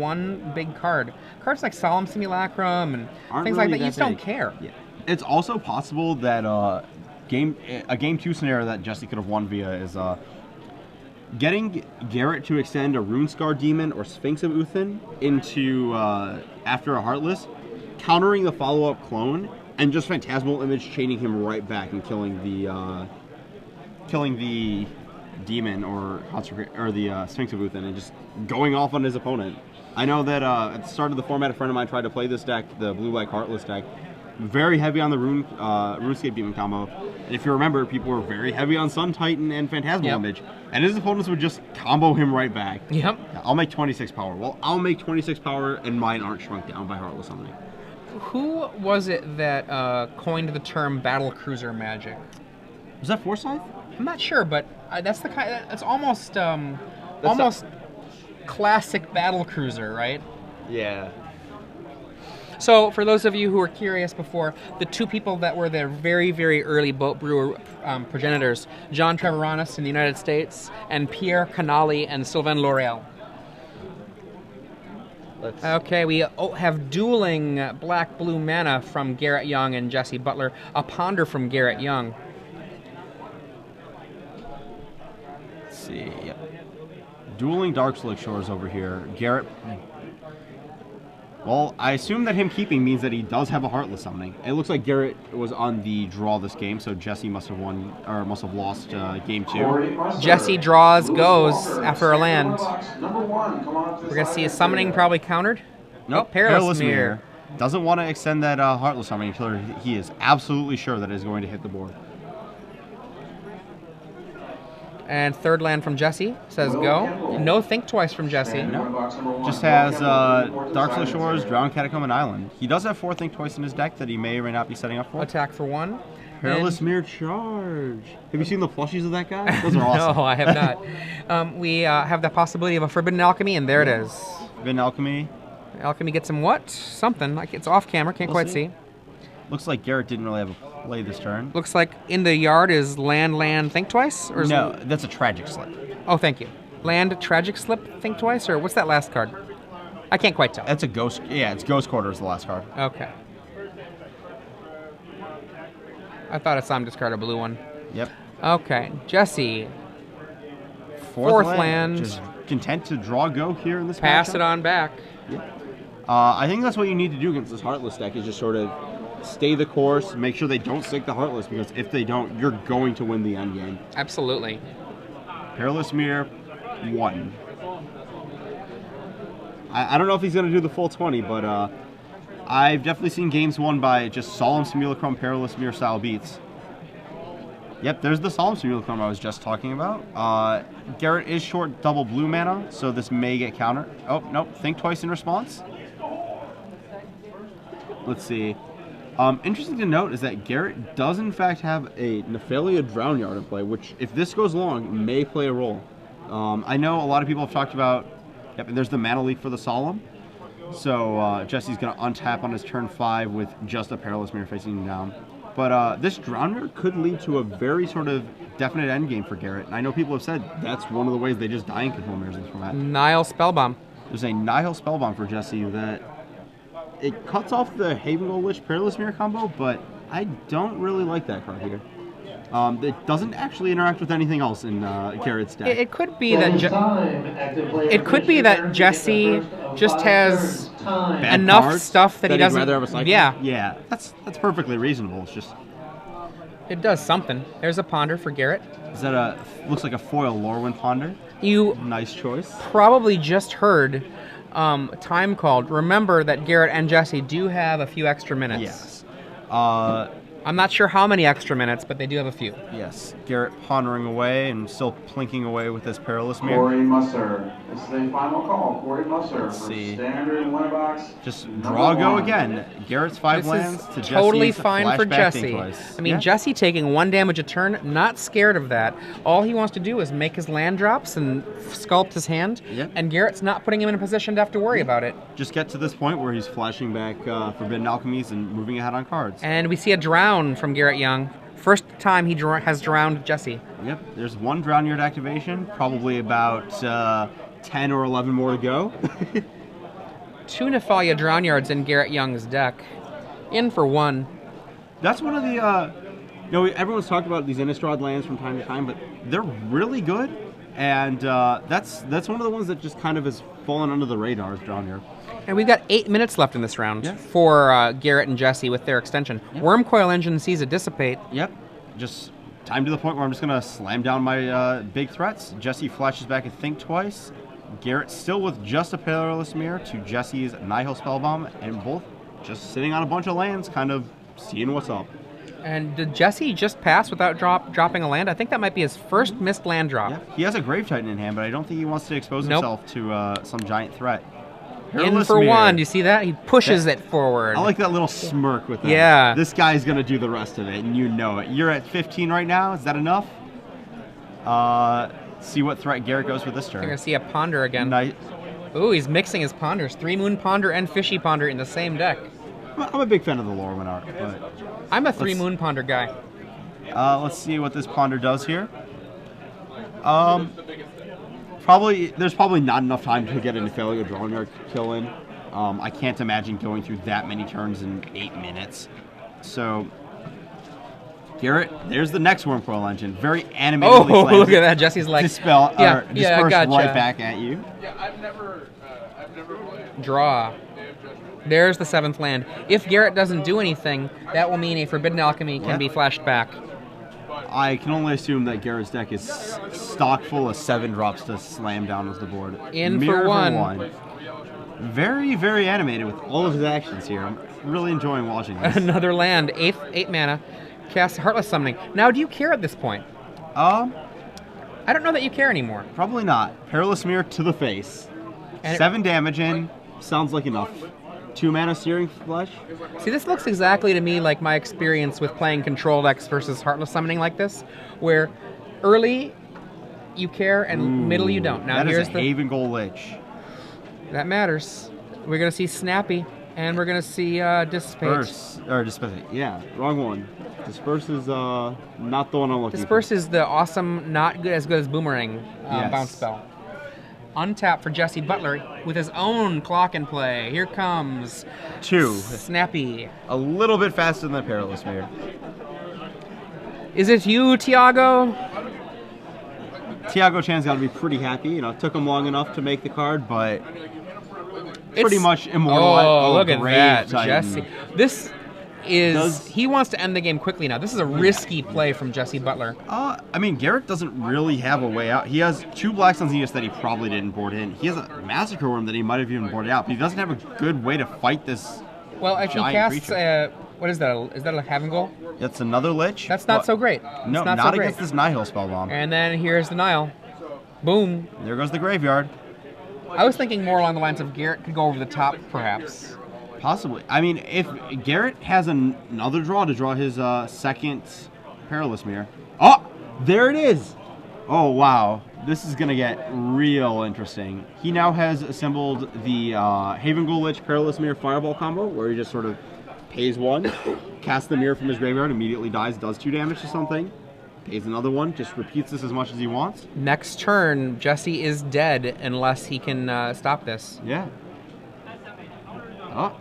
one big card. Cards like Solemn Simulacrum and Aren't things really like that, you that just don't big. care. Yeah. It's also possible that a game 2 scenario that Jessie could have won via is getting Garett to extend a Runescar Demon or Sphinx of Uthin into after a Heartless, countering the follow-up clone, and just Phantasmal Image chaining him right back and killing the demon or the Sphinx of Uthin and just going off on his opponent. I know that at the start of the format, a friend of mine tried to play this deck, the blue-black Heartless deck, very heavy on the RuneScape Demon combo. And if you remember, people were very heavy on Sun Titan and Phantasmal Image, and his opponents would just combo him right back. Yep. Yeah, I'll make 26 power. Well, I'll make 26 power, and mine aren't shrunk down by Heartless Summoning. Who was it that coined the term battle cruiser magic? Was that Forsyth? I'm not sure, but that's the kind. That's almost almost classic battle cruiser, right? Yeah. So, for those of you who were curious before, the two people that were the very, very early boat brewer progenitors, John Treviranus in the United States, and Pierre Canali and Sylvain L'Oreal. Okay, we have dueling black-blue mana from Garett Young and Jessie Butler, a Ponder from Garett Young. Let's see. Yep. Dueling Darkslick Shores over here. Garett. Well, I assume that him keeping means that he does have a Heartless Summoning. It looks like Garett was on the draw this game, so Jessie must have won or must have lost game 2. Jessie draws, goes after a land. We're gonna see a summoning probably countered. Nope, Perilous Mirror. Doesn't want to extend that Heartless Summoning until he is absolutely sure that it is going to hit the board. And third land from Jessie says go. No think twice from Jessie. No. Just has Darkslick Shores, Drown Catacomb, and Island. He does have 4 think twice in his deck that he may or may not be setting up for. Attack for 1. Perilous Mirror Charge. Have you seen the plushies of that guy? Those are awesome. No, I have not. We have the possibility of a Forbidden Alchemy, and there it is. Forbidden Alchemy. Alchemy gets him what? Something. Like it's off camera, can't quite see. Looks like Garett didn't really have a play this turn. Looks like in the yard is land, think twice? Or no, that's a Tragic Slip. Oh, thank you. Land, Tragic Slip, think twice? Or what's that last card? I can't quite tell. That's a Ghost. Yeah, it's Ghost Quarter is the last card. Okay. I thought I saw him discard a blue one. Yep. Okay. Jessie. Fourth land. Just content to draw go here in this Pass matchup. it on back. Yep. I think that's what you need to do against this Heartless deck is just sort of stay the course, make sure they don't stick the Heartless, because if they don't, you're going to win the end game. Absolutely. Perilous Mirror, 1. I don't know if he's going to do the full 20, but I've definitely seen games won by just Solemn Simulacrum, Perilous Mirror style beats. Yep, there's the Solemn Simulacrum I was just talking about. Garett is short double blue mana, so this may get countered. Oh, nope, think twice in response. Let's see. Interesting to note is that Garett does in fact have a Nephalia Drownyard in play, which if this goes long, may play a role. I know a lot of people have talked about, yep, and there's the mana leak for the Solemn. So Jessie's going to untap on his turn 5 with just a Perilous Mirror facing him down. But this Drowner could lead to a very sort of definite endgame for Garett. And I know people have said that's one of the ways they just die in control mirrors in this format. Nihil Spellbomb. There's a Nihil Spellbomb for Jessie that it cuts off the Havengold Lich Perilous Mirror combo, but I don't really like that card here. It doesn't actually interact with anything else in Garett's deck. It could be that Jessie just has enough cards stuff that he doesn't. Rather have a cycle. Yeah, that's perfectly reasonable. It's just it does something. There's a Ponder for Garett. Is that looks like a foil Lorwyn Ponder? Nice choice. Probably just heard time called. Remember that Garett and Jessie do have a few extra minutes. Yes. I'm not sure how many extra minutes, but they do have a few. Yes. Garett pondering away and still plinking away with this Perilous Mirror. Corey Musser. This is a final call. Corey Musser. Let's see. Standard winner box. Just draw go again. Garrett's 5 lands to Jessie. Totally fine for Jessie. I mean, yeah. Jessie taking 1 damage a turn, not scared of that. All he wants to do is make his land drops and sculpt his hand, and Garett's not putting him in a position to have to worry about it. Just get to this point where he's flashing back Forbidden Alchemies and moving ahead on cards. And we see a Drown from Garett Young. First time he has drowned Jessie. Yep, there's 1 Drownyard activation, probably about 10 or 11 more to go. 2 Nephalia Drown Yards in Garett Young's deck. In for 1. That's one of the, everyone's talked about these Innistrad lands from time to time, but they're really good, and that's one of the ones that just kind of has fallen under the radar, Drown Yard. And we've got 8 minutes left in this round for Garett and Jessie with their extension. Wormcoil Engine sees it dissipate. Yep. Just time to the point where I'm just going to slam down my big threats. Jessie flashes back and think twice. Garett still with just a Perilous Mirror to Jessie's Nihil Spellbomb, and both just sitting on a bunch of lands, kind of seeing what's up. And did Jessie just pass without dropping a land? I think that might be his first missed land drop. Yeah. He has a Grave Titan in hand, but I don't think he wants to expose himself to some giant threat. In for 1. Do you see that? He pushes it forward. I like that little smirk with that. Yeah. This guy's going to do the rest of it, and you know it. You're at 15 right now. Is that enough? See what threat Garett goes for this turn. You're going to see a Ponder again. Nice. Ooh, he's mixing his Ponders. 3 Moon Ponder and Fishy Ponder in the same deck. I'm a big fan of the Lorwyn art, but I'm a 3 Moon Ponder guy. let's see what this Ponder does here. There's probably not enough time to get a Nephalia Drown Yard kill in. I can't imagine going through that many turns in 8 minutes. So, Garett, there's the next Wormcoil Engine. Very animated. Look at that. Jesse's like disperse gotcha. right back at you. Yeah, I've never played. Draw. There's the 7th land. If Garett doesn't do anything, that will mean a Forbidden Alchemy can be flashed back. I can only assume that Garrett's deck is stock full of 7 drops to slam down with the board. In Mirror for 1. Very, very animated with all of his actions here. I'm really enjoying watching this. Another land, 8 mana. Cast Heartless Summoning. Now, do you care at this point? I don't know that you care anymore. Probably not. Perilous Mirror to the face. And 7 damage in. Sounds like enough. 2 mana Searing Flesh. See, this looks exactly to me like my experience with playing Control decks versus Heartless Summoning like this, where early you care and middle you don't. Now, that here's is a Haven Goal Lich. That matters. We're going to see Snappy, and we're going to see Dissipate. Disperse. Yeah, wrong one. Disperse is not the one I'm looking for. Disperse is the awesome, not good as Boomerang bounce spell. Untap for Jessie Butler with his own clock in play. Here comes 2. Snappy. A little bit faster than the Perilous Mirror. Is it you, Tiago? Tiago Chan's got to be pretty happy. It took him long enough to make the card, but pretty much immortalized. Oh, look at that, Titan. Jessie. This is... he wants to end the game quickly now. This is a risky play from Jessie Butler. I mean, Garett doesn't really have a way out. He has 2 Black Sun's Aegis that he probably didn't board in. He has a Massacre Worm that he might have even boarded out, but he doesn't have a good way to fight this Well, if he casts... what is that? Is that a Haven Goal? That's another Lich. That's not so great. No, not not so great. against this Nihil Spellbomb. And then here's the Nile. Boom. There goes the Graveyard. I was thinking more along the lines of Garett could go over the top, perhaps. Possibly. I mean, if Garett has another draw to draw his second Perilous Mirror. Oh, there it is. Oh, wow. This is going to get real interesting. He now has assembled the Haven Ghoul Lich Perilous Mirror Fireball combo, where he just sort of pays 1, casts the mirror from his graveyard, immediately dies, does 2 damage to something, pays another 1, just repeats this as much as he wants. Next turn, Jessie is dead unless he can stop this. Yeah. Oh,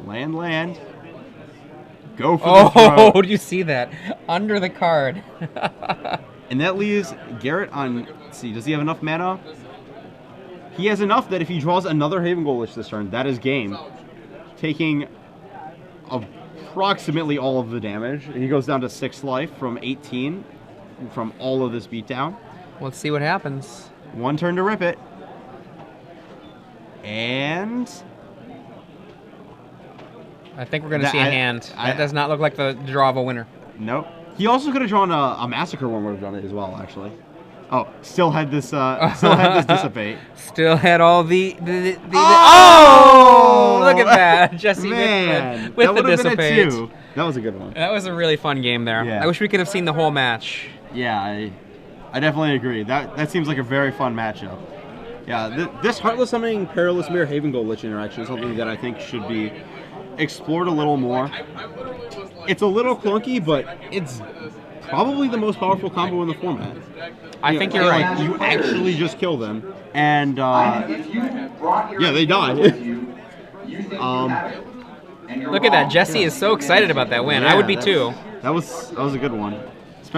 land. Go for the throw. Oh, do you see that? Under the card. And that leaves Garett on, let's see, does he have enough mana? He has enough that if he draws another Haven Goal Lich this turn, that is game. Taking approximately all of the damage. He goes down to 6 life from 18 from all of this beatdown. Let's see what happens. 1 turn to rip it. And I think we're going to see a hand. That does not look like the draw of a winner. Nope. He also could have drawn a Massacre one, would have done it as well, actually. Oh, still had this dissipate. Still had all the oh! Look at that, Jessie Man, with that the would have been dissipate. a 2. That was a good one. That was a really fun game there. Yeah. I wish we could have seen the whole match. Yeah, I definitely agree. That seems like a very fun matchup. Yeah, this Heartless Summoning Perilous Mirror Haven Goal Lich interaction is something that I think should be explored a little more. It's a little clunky, but it's probably the most powerful combo in the format. I think you're right. You actually just kill them, and If you brought your yeah, they die. with you, Look at that. Jessie is so excited about that win. I would be too. That was a good one.